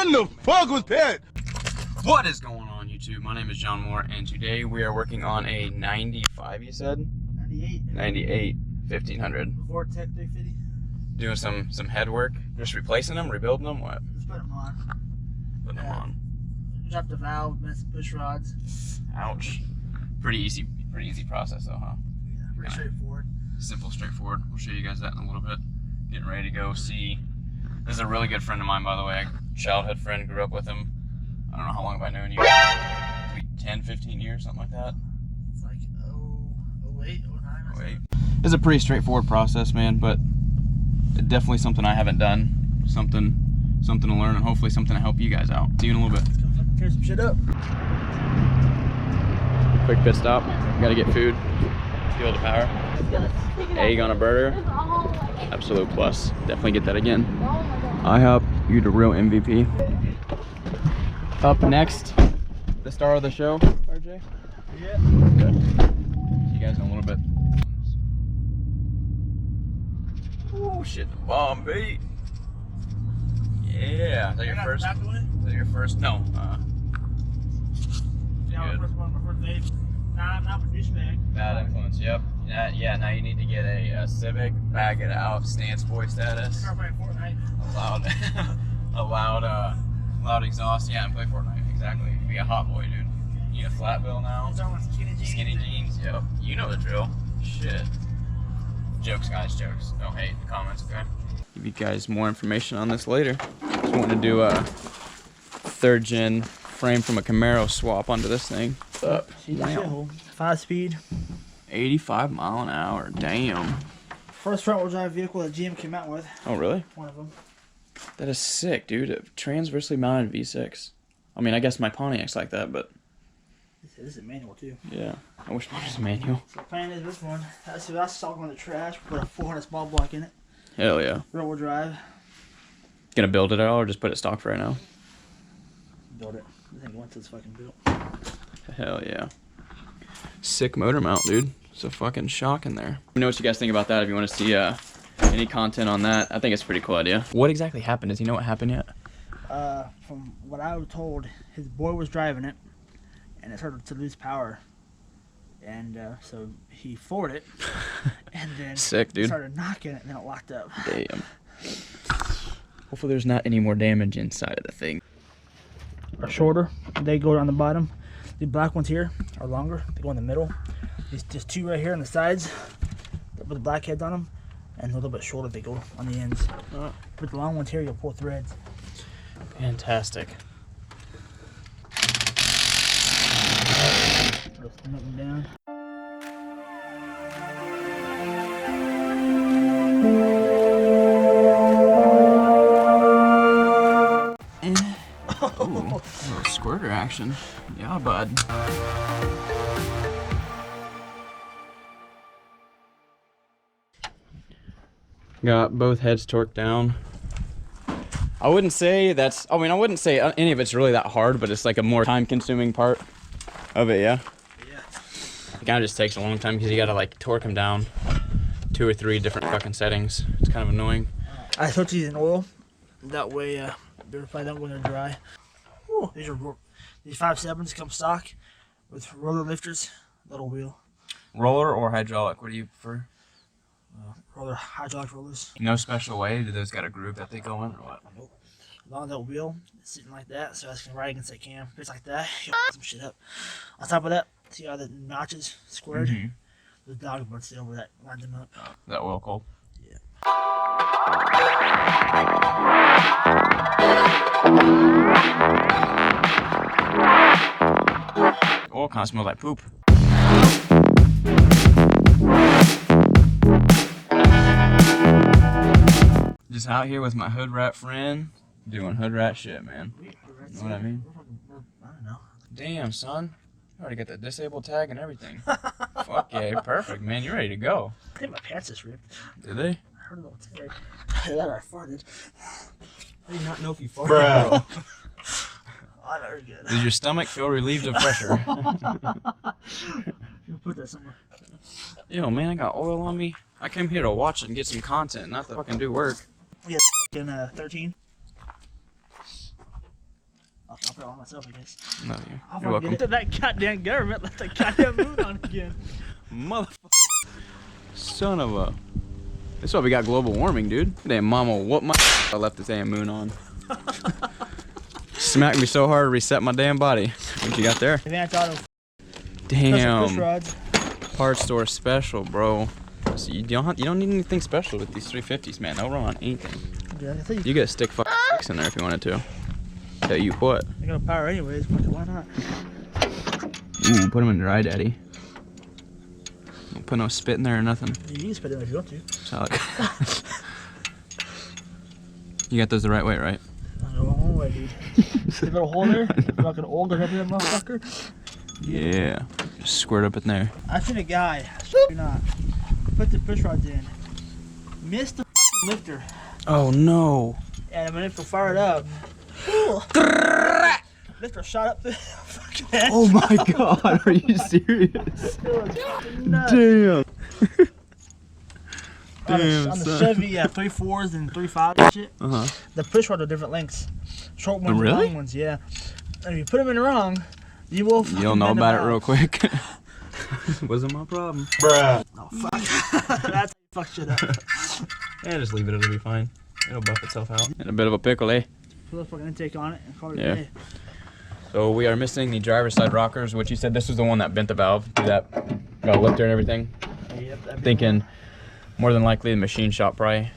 in the fuck was that? What is going on, YouTube? My name is John Moore, and today we are working on a 95, you said? 98. 98 1500. Vortec 350. Doing some head work. Just replacing them, rebuilding them, what? Just put them on. Putting them on. Drop the valve, mess push rods. Ouch. Pretty easy process though, huh? Yeah, pretty straightforward. Simple, straightforward. We'll show you guys that in a little bit. Getting ready to go see. This is a really good friend of mine, by the way. A childhood friend, grew up with him. I don't know how long have I known you? Maybe 10, 15 years, something like that. It's like 08, 09. 08. It's a pretty straightforward process, man, but definitely something I haven't done. Something to learn, and hopefully something to help you guys out. See you in a little bit. Let's go fucking tear some shit up. Quick pit stop. Gotta get food. Fuel to power. Egg on a burger. Absolute plus. Definitely get that again. IHOP, you're the real MVP. Up next, the star of the show, RJ. Yeah. Good. See you guys in a little bit. Oh shit, the bomb beat. Yeah. Is that your first? Is that your first? No. Yeah, Good. my first vape. Nah, not with douchebag. Bad influence. Yep. Yeah. Now you need to get a Civic. Bag it out. Stance boy status. Start playing Fortnite. Loud exhaust. Yeah, and play Fortnite. Exactly. Be a hot boy, dude. You need a flat bill now. Start with skinny jeans. Skinny jeans. Yep. You know the drill. Shit. Jokes, guys. Jokes. Don't hate in the comments, okay? Give you guys more information on this later. Just want to do a 3rd gen frame from a Camaro swap onto this thing. Wow. 5-speed. 85 mile an hour. Damn. First front-wheel drive vehicle that GM came out with. Oh, really? One of them. That is sick, dude. A transversely mounted V6. I mean, I guess my Pontiac's like that, but This is a manual too. yeah. I wish mine was a manual. So the plan is this one. That's stock on the trash. Put a 400 small block in it. Hell yeah. Rear-wheel drive. Gonna build it at all or just put it stock for right now? Build it. I think once it's fucking built. Hell yeah. Sick motor mount, dude. It's a fucking shock in there. Let me know what you guys think about that if you want to see any content on that. I think it's a pretty cool idea. What exactly happened? Does he know what happened yet? From what I was told, his boy was driving it, and it started to lose power. And so he floored it, and then Sick, dude. started knocking it, and then it locked up. Damn. Hopefully there's not any more damage inside of the thing. Are shorter. They go down the bottom. The black ones here are longer. They go in the middle. There's 2 right here on the sides with the black heads on them, and a little bit shorter. They go on the ends. With the long ones here, you'll pull threads. Fantastic. Lift them down. Ooh, little squirter action. Yeah, bud. Got both heads torqued down. I wouldn't say I wouldn't say any of it's really that hard, but it's like a more time-consuming part of it, yeah? Yeah. It kind of just takes a long time because you gotta like torque them down 2 or 3 different fucking settings. It's kind of annoying. I switch these in oil. That way, they're probably not when they're dry. Ooh, these 5.7s come stock with roller lifters, little wheel. Roller or hydraulic? What do you prefer? Roller hydraulic rollers. No special way? Do those got a groove that they go in or what? Nope. Along that wheel, it's sitting like that, so I can ride against that cam. Just like that, some shit up. On top of that, see how the notches squared? Mm-hmm. The dog board over that lines them up. Is that oil cold? Yeah. Oil kind of smells like poop. Just out here with my hood rat friend, doing hood rat shit, man. You know what I mean? I don't know. Damn, son. You already got the disabled tag and everything. Fuck yeah, perfect, man. You're ready to go. I think my pants just ripped. Did they? I heard a little tear. That I farted. I did not know if you farted. Bro. Oh, very good. Does your stomach feel relieved of pressure? You put that somewhere. Yo, man, I got oil on me. I came here to watch and get some content, not to fucking do work. Yeah, fucking 13. I'll put it on myself, I guess. No, I'll you're welcome. That goddamn government left that goddamn moon on again. Motherfucker. Son of a. That's why we got global warming, dude. Damn mama, what my I left this damn moon on. Smacked me so hard to reset my damn body. What you got there? Advanced auto. Damn. Push rods. Parts store special, bro. So you don't need anything special with these 350s, man. They'll run on anything. Yeah, I think You could stick fucking sticks in there if you wanted to. Tell you what. they're gonna power anyways. Why not? Ooh, put them in dry, daddy. Don't put no spit in there or nothing. You can spit it if you want to. Solid. You got those the right way, right? The wrong way, dude. See the little hole there? Fucking old or heavy, that motherfucker. Yeah. Just squirt up in there. I seen a guy. Do not put the push rods in. Missed the fucking lifter. Oh no. And when it fired up, lifter shot up the fucking edge. Oh my god, are you serious? It was fucking nuts. Damn. On the Chevy, 3.4s and 3.5s and shit. The push rods are different lengths. Short ones and long ones, yeah. And if you put them in wrong, you will fucking You'll know bend them about it out. real quick. Wasn't my problem. Bruh. Oh, fuck. That's how you fuck shit up. Yeah, just leave it, it'll be fine. It'll buff itself out. In a bit of a pickle, eh? Put a fucking intake on it and call it Yeah. a day. So we are missing the driver's side rockers, which you said this was the one that bent the valve through that lifter and everything. Yep, Thinking more than likely the machine shop probably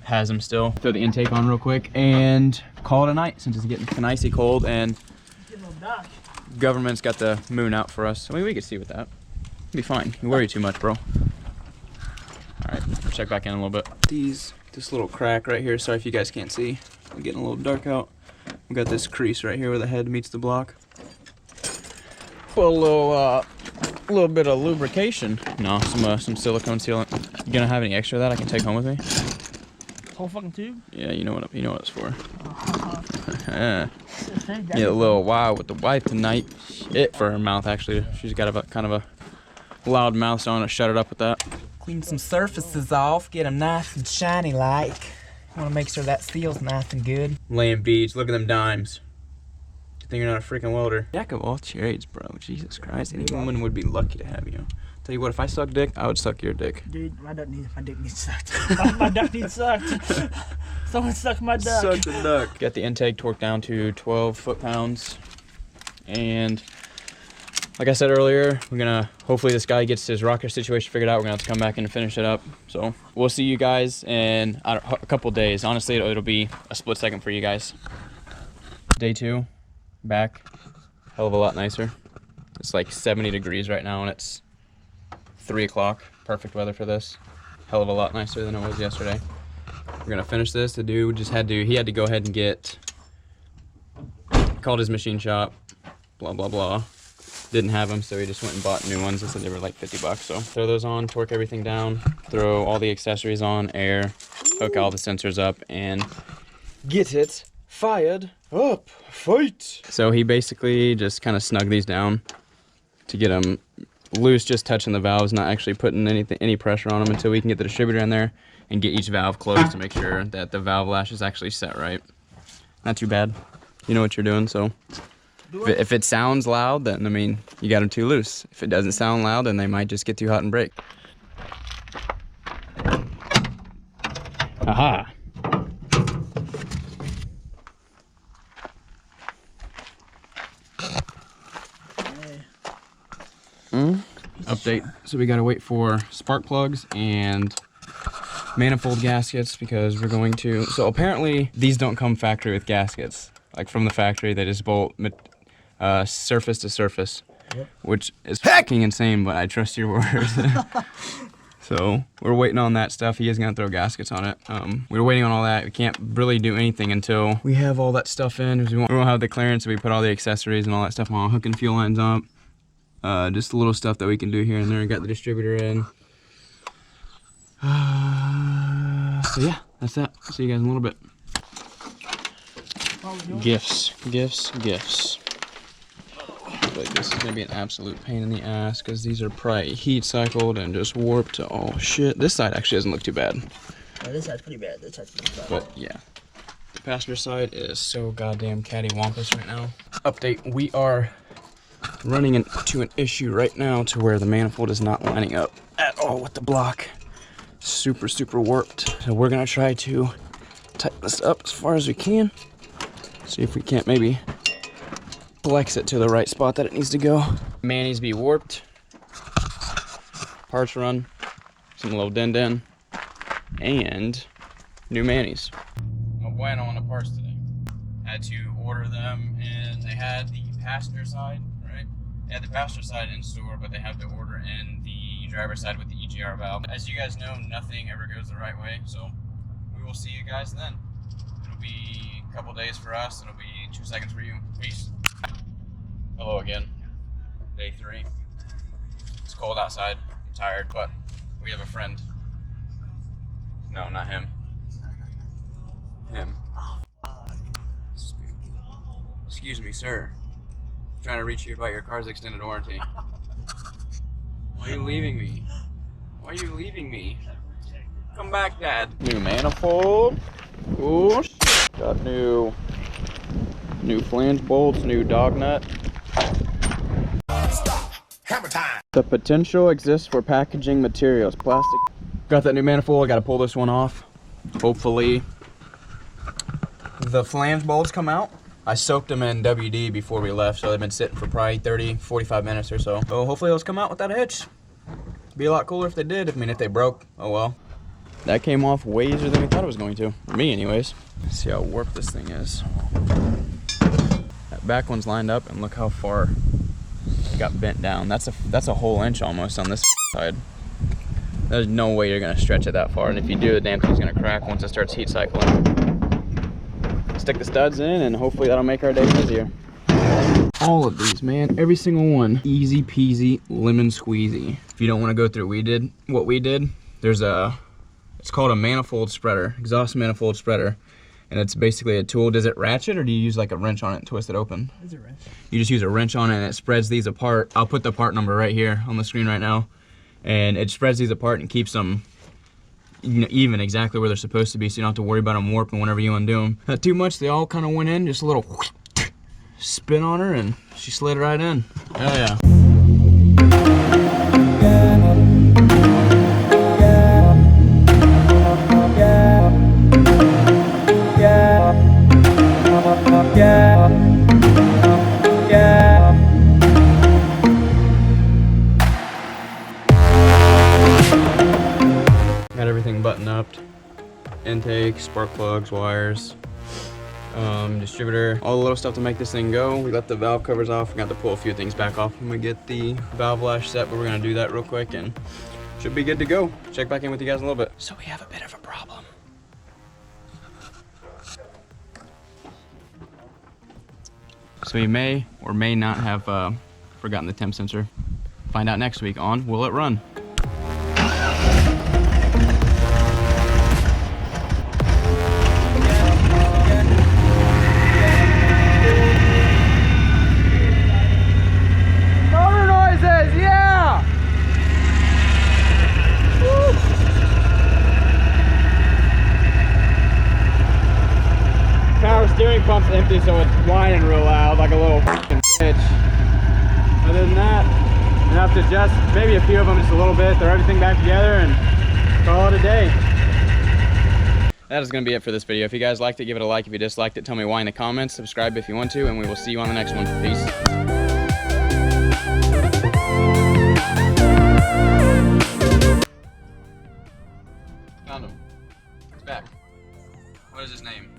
has them still. Throw the intake on real quick and call it a night since it's getting icy cold and getting a little dark. government's got the moon out for us. I mean, we could see with that. It'll be fine. You worry too much, bro. All right, we'll check back in a little bit. This little crack right here. Sorry if you guys can't see. It's getting a little dark out. We got this crease right here where the head meets the block. Put a little bit of lubrication. No, some silicone sealant. You gonna have any extra of that I can take home with me? Whole fucking tube? Yeah, you know what it's for. Get a little wild with the wife tonight. Shit for her mouth actually. She's got a kind of a loud mouth, so I'm gonna shut it up with that. Clean some surfaces off, get them nice and shiny like. Want to make sure that seal's nice and good. Laying beads, look at them dimes. Good thing you're not a freaking welder. Jack of all trades, bro. Jesus Christ, any woman would be lucky to have you. Tell you what, if I suck dick, I would suck your dick. Dude, my dick needs sucked. My duck needs sucked. Someone suck my duck. Suck the duck. Got the intake torqued down to 12 foot-pounds. And like I said earlier, we're gonna, hopefully this guy gets his rocker situation figured out. We're gonna have to come back in and finish it up. So we'll see you guys in a couple days. Honestly, it'll be a split second for you guys. Day 2, back, hell of a lot nicer. It's like 70 degrees right now and it's 3 o'clock. Perfect weather for this. Hell of a lot nicer than it was yesterday. We're gonna finish this. The dude he had to go ahead and called his machine shop, blah, blah, blah. Didn't have them, so he just went and bought new ones. They said they were like 50 bucks. So throw those on, torque everything down, throw all the accessories on, air, hook all the sensors up, and get it fired up. Fight! So he basically just kind of snugged these down to get them loose, just touching the valves, not actually putting any pressure on them until we can get the distributor in there and get each valve closed to make sure that the valve lash is actually set right. Not too bad. You know what you're doing, so. If it sounds loud, then, I mean, you got them too loose. If it doesn't sound loud, then they might just get too hot and break. Aha! Update. So we gotta wait for spark plugs and manifold gaskets because we're going to... So apparently, these don't come factory with gaskets. Like from the factory, they just bolt surface to surface, which is fucking insane, but I trust your word. So we're waiting on that stuff. He is gonna throw gaskets on it. We're waiting on all that. We can't really do anything until we have all that stuff in. We won't have the clearance, so we put all the accessories and all that stuff on, hooking fuel lines up. Just the little stuff that we can do here and there. Got the distributor in. So yeah, that's that. See you guys in a little bit. Gifts. Like this is gonna be an absolute pain in the ass because these are probably heat cycled and just warped to all shit. This side actually doesn't look too bad. Yeah, this side's pretty bad. This side's pretty bad. But yeah, The passenger side is so goddamn cattywampus right now. Update, we are running into an issue right now to where the manifold is not lining up at all with the block. Super, super warped. So we're gonna try to tighten this up as far as we can. See if we can't maybe flex it to the right spot that it needs to go. Manis be warped. Parts run. Some little din-din. And new manis. No bueno on the parts today. Had to order them, and they had the passenger side, right? They had the passenger side in store, but they have to order in the driver's side with the EGR valve. As you guys know, nothing ever goes the right way, so we will see you guys then. It'll be a couple days for us. It'll be 2 seconds for you. Peace. Hello again. Day 3. It's cold outside. I'm tired, but we have a friend. No, not him. Him. Excuse me, sir. I'm trying to reach you about your car's extended warranty. Why are you leaving me? Why are you leaving me? Come back, Dad. New manifold. Ooh, shit. Got new flange bolts, new dog nut. Stop. Hammer time. The potential exists for packaging materials. Plastic. Got that new manifold. I got to pull this one off. Hopefully the flange bolts come out. I soaked them in WD before we left, so they've been sitting for probably 30, 45 minutes or so. So hopefully those come out without a hitch. Be a lot cooler if they did. I mean, if they broke, oh well. That came off way easier than we thought it was going to. For me, anyways. Let's see how warped this thing is. That back one's lined up, and look how far it got bent down. That's a whole inch almost on this side. There's no way you're gonna stretch it that far, and if you do, the damn thing's gonna crack once it starts heat cycling. Stick the studs in, and hopefully that'll make our day easier. All of these, man, every single one, easy peasy, lemon squeezy. If you don't want to go through what we did, there's it's called a manifold spreader, exhaust manifold spreader, and it's basically a tool. Does it ratchet, or do you use like a wrench on it and twist it open? It's a wrench. You just use a wrench on it, and it spreads these apart. I'll put the part number right here on the screen right now, and it spreads these apart and keeps them even exactly where they're supposed to be, so you don't have to worry about them warping whenever you undo them. Not too much, they all kind of went in, just a little spin on her, and she slid right in. Hell yeah. Got everything buttoned up. Intake, spark plugs, wires, distributor, all the little stuff to make this thing go. We left the valve covers off. We got to pull a few things back off when we get the valve lash set, but we're gonna do that real quick and should be good to go. Check back in with you guys in a little bit. So we have a bit of a problem. So we may or may not have forgotten the temp sensor. Find out next week on Will It Run? Motor noises, yeah! Woo. Power steering pump's empty, so it's whining real loud like a little f***ing bitch. Other than that, enough to adjust maybe a few of them just a little bit, throw everything back together, and call it a day. That is going to be it for this video. If you guys liked it, give it a like. If you disliked it, tell me why in the comments. Subscribe if you want to, and we will see you on the next one. Peace. Found him. He's back. What is his name?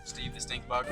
Steve the Stink Bug.